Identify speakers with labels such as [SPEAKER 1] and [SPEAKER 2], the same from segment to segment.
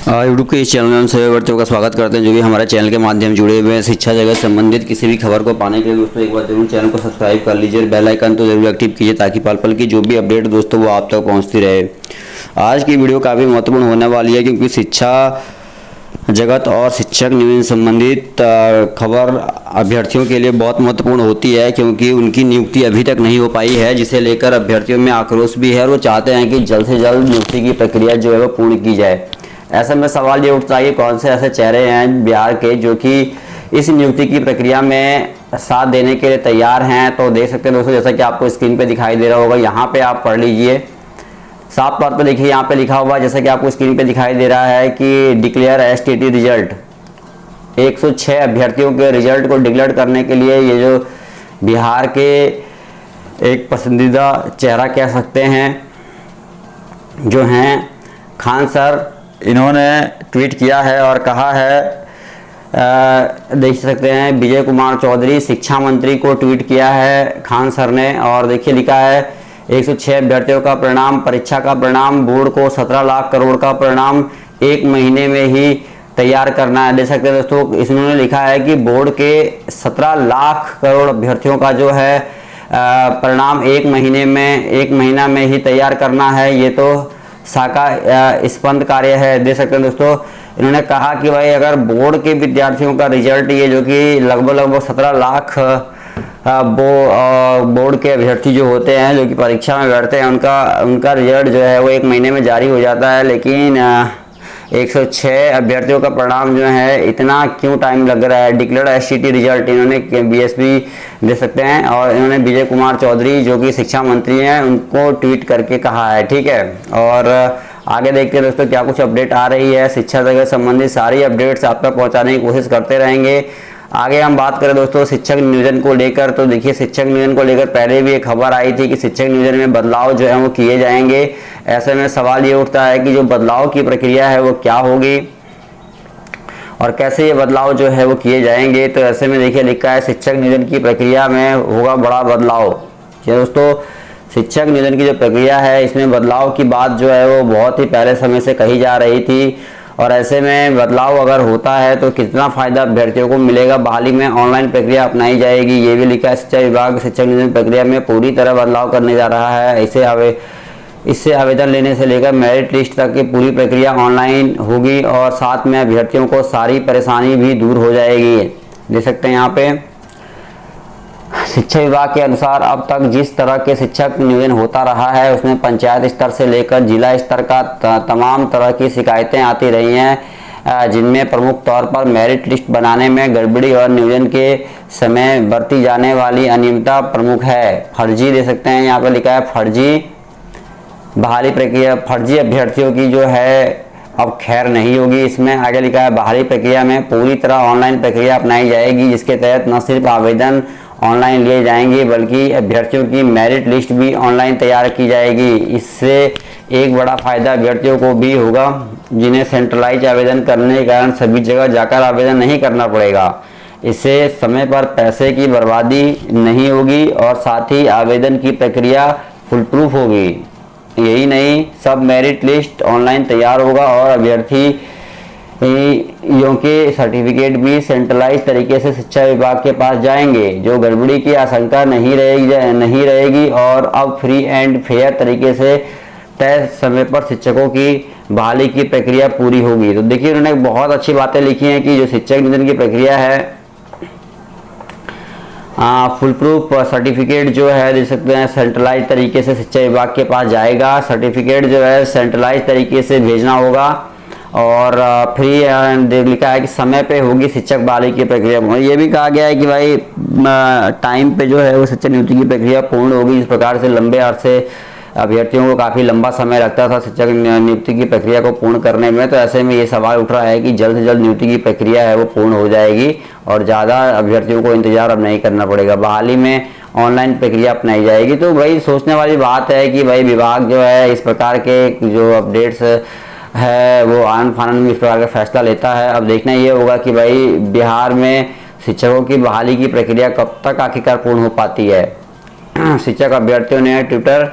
[SPEAKER 1] YouTube के इस channel में हम सभी व्यक्तियों का स्वागत करते हैं जो भी हमारे चैनल के माध्यम जुड़े हुए हैं। शिक्षा जगत संबंधित किसी भी खबर को पाने के लिए दोस्तों एक बार जरूर चैनल को सब्सक्राइब कर लीजिए, बेल आइकन तो जरूर एक्टिव कीजिए ताकि पल पल की जो भी अपडेट दोस्तों वो आप तक पहुंचती रहे। आज की वीडियो काफ़ी महत्वपूर्ण होने वाली है क्योंकि शिक्षा जगत और शिक्षक नियोजन संबंधित खबर अभ्यर्थियों के लिए बहुत महत्वपूर्ण होती है क्योंकि उनकी नियुक्ति अभी तक नहीं हो पाई है, जिसे लेकर अभ्यर्थियों में आक्रोश भी है और वो चाहते हैं कि जल्द से जल्द नियुक्ति की प्रक्रिया जो है वो पूर्ण की जाए। ऐसे में सवाल ये उठता है कि कौन से ऐसे चेहरे हैं बिहार के जो कि इस नियुक्ति की प्रक्रिया में साथ देने के लिए तैयार हैं। तो देख सकते हैं दोस्तों, जैसा कि आपको स्क्रीन पे दिखाई दे रहा होगा, यहाँ पे आप पढ़ लीजिए। साफ तौर पर देखिए यहाँ पे लिखा हुआ है, जैसा कि आपको स्क्रीन पे दिखाई दे रहा है कि डिक्लेयर एसटीटी रिजल्ट। 106 अभ्यर्थियों के रिजल्ट को डिक्लेयर करने के लिए ये जो बिहार के एक पसंदीदा चेहरा कह सकते हैं जो हैं खान सर, इन्होंने ट्वीट किया है और कहा है, देख सकते हैं विजय कुमार चौधरी शिक्षा मंत्री को ट्वीट किया है खान सर ने। और देखिए लिखा है 106 अभ्यर्थियों का परिणाम, परीक्षा का परिणाम, बोर्ड को 17 लाख करोड़ का परिणाम 1 महीने में ही तैयार करना है। देख सकते हैं दोस्तों, इन्होंने लिखा है कि बोर्ड के 17 लाख करोड़ अभ्यर्थियों का जो है परिणाम 1 महीना में ही तैयार करना है। ये तो साका स्पंद कार्य है। देख सकते हैं दोस्तों, इन्होंने कहा कि भाई अगर बोर्ड के विद्यार्थियों का रिजल्ट ये जो कि लगभग 17 लाख बोर्ड के अभ्यर्थी जो होते हैं जो कि परीक्षा में बैठते हैं उनका रिजल्ट जो है वो 1 महीने में जारी हो जाता है, लेकिन 106 अभ्यर्थियों का परिणाम जो है इतना क्यों टाइम लग रहा है। डिक्लेयर्ड एसटीटी रिजल्ट इन्होंने बीएसपी दे सकते हैं और इन्होंने विजय कुमार चौधरी जो कि शिक्षा मंत्री हैं उनको ट्वीट करके कहा है। ठीक है, और आगे देखते हैं दोस्तों क्या कुछ अपडेट आ रही है। शिक्षा जगत संबंधित सारी अपडेट्स आप तक पहुंचाने की कोशिश करते रहेंगे। आगे हम बात करें दोस्तों शिक्षक नियोजन को लेकर, तो देखिए शिक्षक नियोजन को लेकर पहले भी एक खबर आई थी कि शिक्षक नियोजन में बदलाव जो है वो किए जाएंगे। ऐसे में सवाल ये उठता है कि जो बदलाव की प्रक्रिया है वो क्या होगी और कैसे ये बदलाव जो है वो किए जाएंगे। तो ऐसे में देखिए लिखा है शिक्षक नियोजन की प्रक्रिया में होगा बड़ा बदलाव। दोस्तों शिक्षक नियोजन की जो प्रक्रिया है इसमें बदलाव की बात जो है वो बहुत ही पहले समय से कही जा रही थी और ऐसे में बदलाव अगर होता है तो कितना फायदा अभ्यर्थियों को मिलेगा। बहाली में ऑनलाइन प्रक्रिया अपनाई जाएगी, ये भी लिखा है। शिक्षा विभाग शिक्षक नियोजन प्रक्रिया में पूरी तरह बदलाव करने जा रहा है। इससे आवेदन लेने से लेकर मेरिट लिस्ट तक की पूरी प्रक्रिया ऑनलाइन होगी और साथ में अभ्यर्थियों को सारी परेशानी भी दूर हो जाएगी। देख सकते हैं यहाँ पे शिक्षा विभाग के अनुसार अब तक जिस तरह के शिक्षक नियोजन होता रहा है उसमें पंचायत स्तर से लेकर जिला स्तर का तमाम तरह की शिकायतें आती रही हैं, जिनमें प्रमुख तौर पर मेरिट लिस्ट बनाने में गड़बड़ी और नियोजन के समय बरती जाने वाली अनियमितता प्रमुख है। फर्जी, दे सकते हैं यहाँ पर लिखा है फर्जी बहाली प्रक्रिया, फर्जी अभ्यर्थियों की जो है अब खैर नहीं होगी। इसमें आगे लिखा है बहाली प्रक्रिया में पूरी तरह ऑनलाइन प्रक्रिया अपनाई जाएगी, जिसके तहत न सिर्फ आवेदन ऑनलाइन लिए जाएंगे बल्कि अभ्यर्थियों की मेरिट लिस्ट भी ऑनलाइन तैयार की जाएगी। इससे एक बड़ा फायदा अभ्यर्थियों को भी होगा जिन्हें सेंट्रलाइज आवेदन करने के कारण सभी जगह जाकर आवेदन नहीं करना पड़ेगा। इससे समय पर पैसे की बर्बादी नहीं होगी और साथ ही आवेदन की प्रक्रिया फुल प्रूफ होगी। यही नहीं, सब मेरिट लिस्ट ऑनलाइन तैयार होगा और अभ्यर्थी के सर्टिफिकेट भी सेंट्रलाइज तरीके से शिक्षा विभाग के पास जाएंगे। जो गड़बड़ी की आशंका नहीं रहेगी और अब फ्री एंड फेयर तरीके से तय समय पर शिक्षकों की बहाली की प्रक्रिया पूरी होगी। तो देखिए उन्होंने बहुत अच्छी बातें लिखी हैं कि जो शिक्षक नियोजन की प्रक्रिया है फुल प्रूफ सर्टिफिकेट जो है दे सकते हैं सेंट्रलाइज तरीके से शिक्षा विभाग के पास जाएगा। सर्टिफिकेट जो है सेंट्रलाइज तरीके से भेजना होगा और फ्री लिखा है कि समय पे होगी शिक्षक बहाली की प्रक्रिया। ये भी कहा गया है कि भाई टाइम पे जो है वो शिक्षक नियुक्ति की प्रक्रिया पूर्ण होगी। इस प्रकार से लंबे अरसे अभ्यर्थियों को काफ़ी लंबा समय लगता था शिक्षक नियुक्ति की प्रक्रिया को पूर्ण करने में। तो ऐसे में ये सवाल उठ रहा है कि जल्द से जल्द नियुक्ति की प्रक्रिया है वो पूर्ण हो जाएगी और ज़्यादा अभ्यर्थियों को इंतजार अब नहीं करना पड़ेगा। बहाली में ऑनलाइन प्रक्रिया अपनाई जाएगी। तो भाई सोचने वाली बात है कि भाई विभाग जो है इस प्रकार के जो अपडेट्स है वो आनन फानन में इस प्रकार का फैसला लेता है। अब देखना ये होगा कि भाई बिहार में शिक्षकों की बहाली की प्रक्रिया कब तक आखिरकार पूर्ण हो पाती है। शिक्षक अभ्यर्थियों ने ट्विटर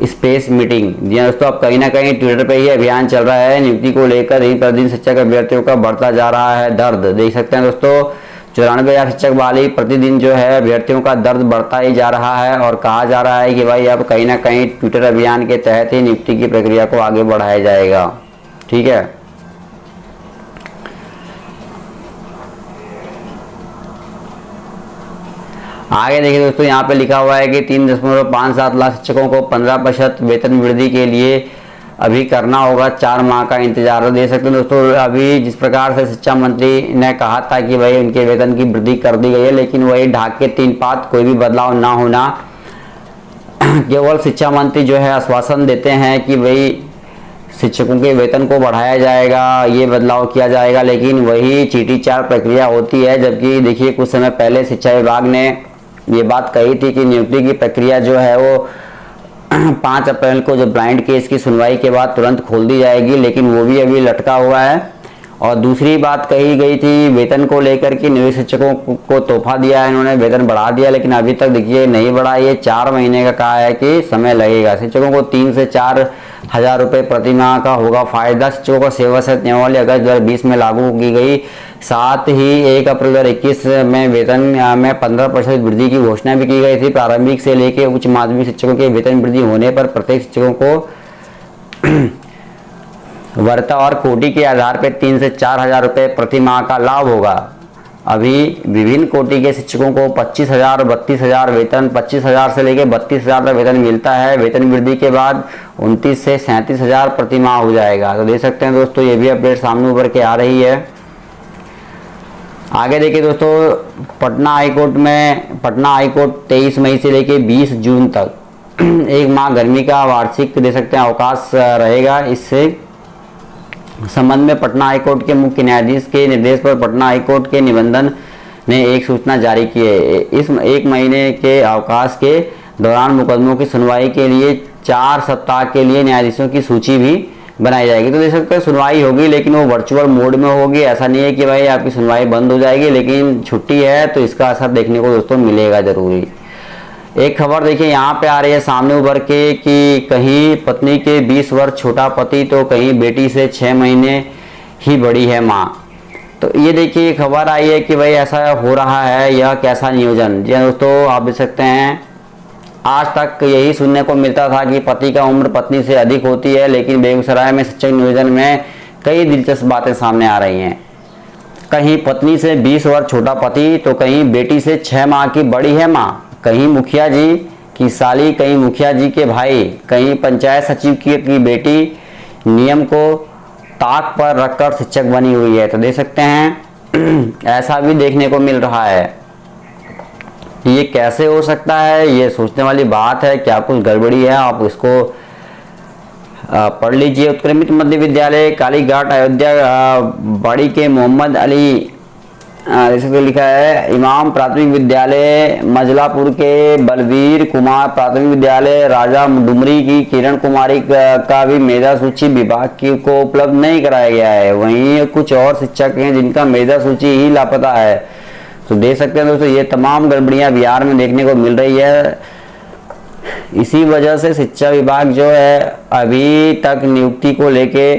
[SPEAKER 1] स्पेस मीटिंग। जी हाँ दोस्तों, अब कहीं ना कहीं ट्विटर पे ही अभियान चल रहा है नियुक्ति को लेकर। दिन पर दिन शिक्षक अभ्यर्थियों का बढ़ता जा रहा है दर्द। देख सकते हैं दोस्तों, 94,000 शिक्षक बहाली, प्रतिदिन जो है अभ्यर्थियों का दर्द बढ़ता ही जा रहा है और कहा जा रहा है कि भाई अब कहीं ना कहीं ट्विटर अभियान के तहत ही नियुक्ति की प्रक्रिया को आगे बढ़ाया जाएगा। ठीक है, आगे देखिए दोस्तों, यहाँ पे लिखा हुआ है कि 3.57 लाख शिक्षकों को 15% वेतन वृद्धि के लिए अभी करना होगा 4 माह का इंतजार। दे सकते हैं दोस्तों, अभी जिस प्रकार से शिक्षा मंत्री ने कहा था कि भाई उनके वेतन की वृद्धि कर दी गई है, लेकिन वही ढाक के 3 पात, कोई भी बदलाव ना होना। केवल शिक्षा मंत्री जो है आश्वासन देते हैं कि भाई शिक्षकों के वेतन को बढ़ाया जाएगा, ये बदलाव किया जाएगा, लेकिन वही चीटी चार प्रक्रिया होती है। जबकि देखिए कुछ समय पहले शिक्षा विभाग ने ये बात कही थी कि नियुक्ति की प्रक्रिया जो है वो 5 अप्रैल को जो ब्लाइंड केस की सुनवाई के बाद तुरंत खोल दी जाएगी, लेकिन वो भी अभी लटका हुआ है। और दूसरी बात कही गई थी वेतन को लेकर कि नियोजित शिक्षकों को तोहफा दिया है इन्होंने, वेतन बढ़ा दिया, लेकिन अभी तक देखिए नहीं बढ़ा। ये 4 महीने का कहा है कि समय लगेगा। शिक्षकों को 3 से 4 हजार रुपये प्रति माह का होगा फायदा। शिक्षकों का सेवा शर्त नियमावली अगस्त 2020 में लागू की गई। साथ ही 1 अप्रैल 2021 में वेतन में 15% वृद्धि की घोषणा भी की गई थी। प्रारंभिक से लेकर उच्च माध्यमिक शिक्षकों के वेतन वृद्धि होने पर प्रत्येक शिक्षकों को वर्ता और कोटि के आधार पर 3 से 4 हजार रुपये प्रति माह का लाभ होगा। अभी विभिन्न कोटि के शिक्षकों को 25,000 और 32,000 वेतन, 25,000 से लेकर 32,000 तक वेतन मिलता है। वेतन वृद्धि के बाद 29 से 37,000 प्रति माह हो जाएगा। तो देख सकते हैं दोस्तों, ये भी अपडेट सामने उभर के आ रही है। आगे देखिए दोस्तों, पटना हाईकोर्ट 23 मई से लेकर 20 जून तक 1 माह गर्मी का वार्षिक दे सकते हैं अवकाश रहेगा। इससे संबंध में पटना हाईकोर्ट के मुख्य न्यायाधीश के निर्देश पर पटना हाईकोर्ट के निबंधन ने एक सूचना जारी की है। इस 1 महीने के अवकाश के दौरान मुकदमों की सुनवाई के लिए 4 सप्ताह के लिए न्यायाधीशों की सूची भी बनाई जाएगी। तो देख सकते हैं सुनवाई होगी, लेकिन वो वर्चुअल मोड में होगी। ऐसा नहीं है कि भाई आपकी सुनवाई बंद हो जाएगी, लेकिन छुट्टी है तो इसका असर देखने को दोस्तों मिलेगा जरूरी। एक खबर देखिए यहाँ पे आ रही है सामने उभर के कि कहीं पत्नी के 20 वर्ष छोटा पति तो कहीं बेटी से 6 महीने ही बड़ी है माँ। तो ये देखिए खबर आई है कि भाई ऐसा हो रहा है, यह कैसा नियोजन। जी दोस्तों, आप देख सकते हैं आज तक यही सुनने को मिलता था कि पति का उम्र पत्नी से अधिक होती है, लेकिन बेगूसराय में शिक्षक नियोजन में कई दिलचस्प बातें सामने आ रही हैं। कहीं पत्नी से 20 वर्ष छोटा पति तो कहीं बेटी से 6 माह की बड़ी है माँ, कहीं मुखिया जी की साली, कहीं मुखिया जी के भाई, कहीं पंचायत सचिव की बेटी नियम को ताक पर रखकर शिक्षक बनी हुई है। तो देख सकते हैं ऐसा भी देखने को मिल रहा है। ये कैसे हो सकता है, ये सोचने वाली बात है। क्या कुछ गड़बड़ी है, आप इसको पढ़ लीजिए। उत्क्रमित मध्य विद्यालय कालीघाट अयोध्या बाड़ी के मोहम्मद अली जैसे लिखा है। इमाम प्राथमिक विद्यालय मजलापुर के बलवीर कुमार प्राथमिक विद्यालय राजा डुमरी की किरण कुमारी का भी मेधा सूची विभाग को उपलब्ध नहीं कराया गया है। वहीं कुछ और शिक्षक हैं जिनका मेधा सूची ही लापता है। तो देख सकते हैं दोस्तों, ये तमाम गड़बड़ियां बिहार में देखने को मिल रही है। इसी वजह से शिक्षा विभाग जो है अभी तक नियुक्ति को लेके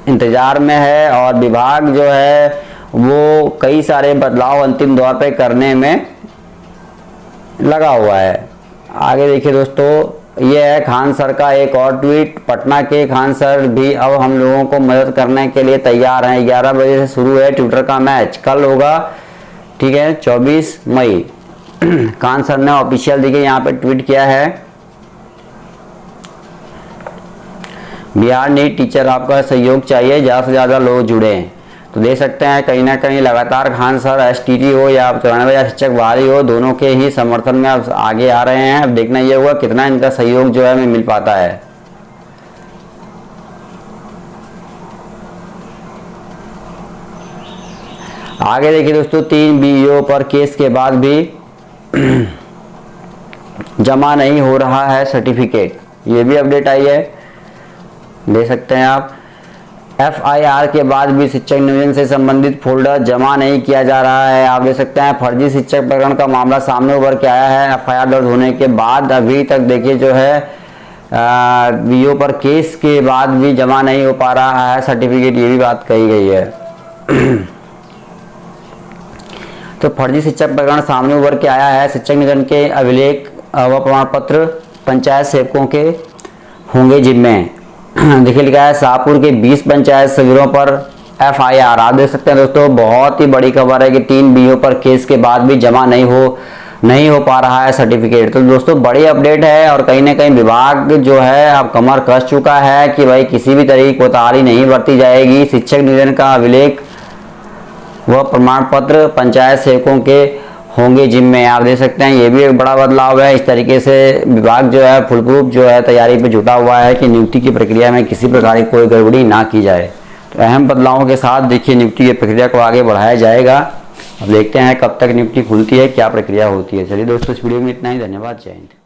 [SPEAKER 1] इंतजार में है और विभाग जो है वो कई सारे बदलाव अंतिम दौर पे करने में लगा हुआ है। आगे देखिए दोस्तों, ये है खान सर का एक और ट्वीट। पटना के खान सर भी अब हम लोगों को मदद करने के लिए तैयार हैं। 11 बजे से शुरू है ट्विटर का मैच, कल होगा, ठीक है, 24 मई। खान सर ने ऑफिशियल देखिए यहाँ पे ट्वीट किया है, बिहार नीट टीचर आपका सहयोग चाहिए, ज़्यादा से ज़्यादा लोग जुड़े। तो देख सकते हैं कहीं ना कहीं लगातार खान सर STT हो या 94 शिक्षक बहाली हो, दोनों के ही समर्थन में अब आगे आ रहे हैं। अब देखना ये होगा कितना इनका सहयोग जो है हमें मिल पाता है। आगे देखिए दोस्तों, 3 BEO पर केस के बाद भी जमा नहीं हो रहा है सर्टिफिकेट, ये भी अपडेट आई है, देख सकते हैं आप। FIR के बाद भी शिक्षक नियोजन से संबंधित फोल्डर जमा नहीं किया जा रहा है। आप देख सकते हैं फर्जी शिक्षक प्रकरण का मामला सामने उभर के आया है। FIR दर्ज होने के बाद अभी तक देखिए जो है BO पर केस के बाद भी जमा नहीं हो पा रहा है सर्टिफिकेट, ये भी बात कही गई है। तो फर्जी शिक्षक प्रकरण सामने उभर के आया है। शिक्षक नियोजन के अभिलेख व प्रमाण पत्र पंचायत सेवकों के होंगे जिम्मे। देखिए लिखा है शाहपुर के 20 पंचायत सेवकों पर FIR। आप देख सकते हैं दोस्तों, बहुत ही बड़ी खबर है कि 3 BO पर केस के बाद भी जमा नहीं हो पा रहा है सर्टिफिकेट। तो दोस्तों बड़ी अपडेट है और कहीं ना कहीं विभाग जो है अब कमर कस चुका है कि भाई किसी भी तरह की कोताही नहीं बरती जाएगी। शिक्षक नियोजन का अभिलेख व प्रमाण पत्र पंचायत सेवकों के होंगे जिम्मे। आप देख सकते हैं ये भी एक बड़ा बदलाव है। इस तरीके से विभाग जो है फुल प्रूफ जो है तैयारी पे जुटा हुआ है कि नियुक्ति की प्रक्रिया में किसी प्रकार की कोई गड़बड़ी ना की जाए। तो अहम बदलावों के साथ देखिए नियुक्ति की प्रक्रिया को आगे बढ़ाया जाएगा। अब देखते हैं कब तक नियुक्ति खुलती है, क्या प्रक्रिया होती है। चलिए दोस्तों इस वीडियो में इतना ही, धन्यवाद, जय हिंद।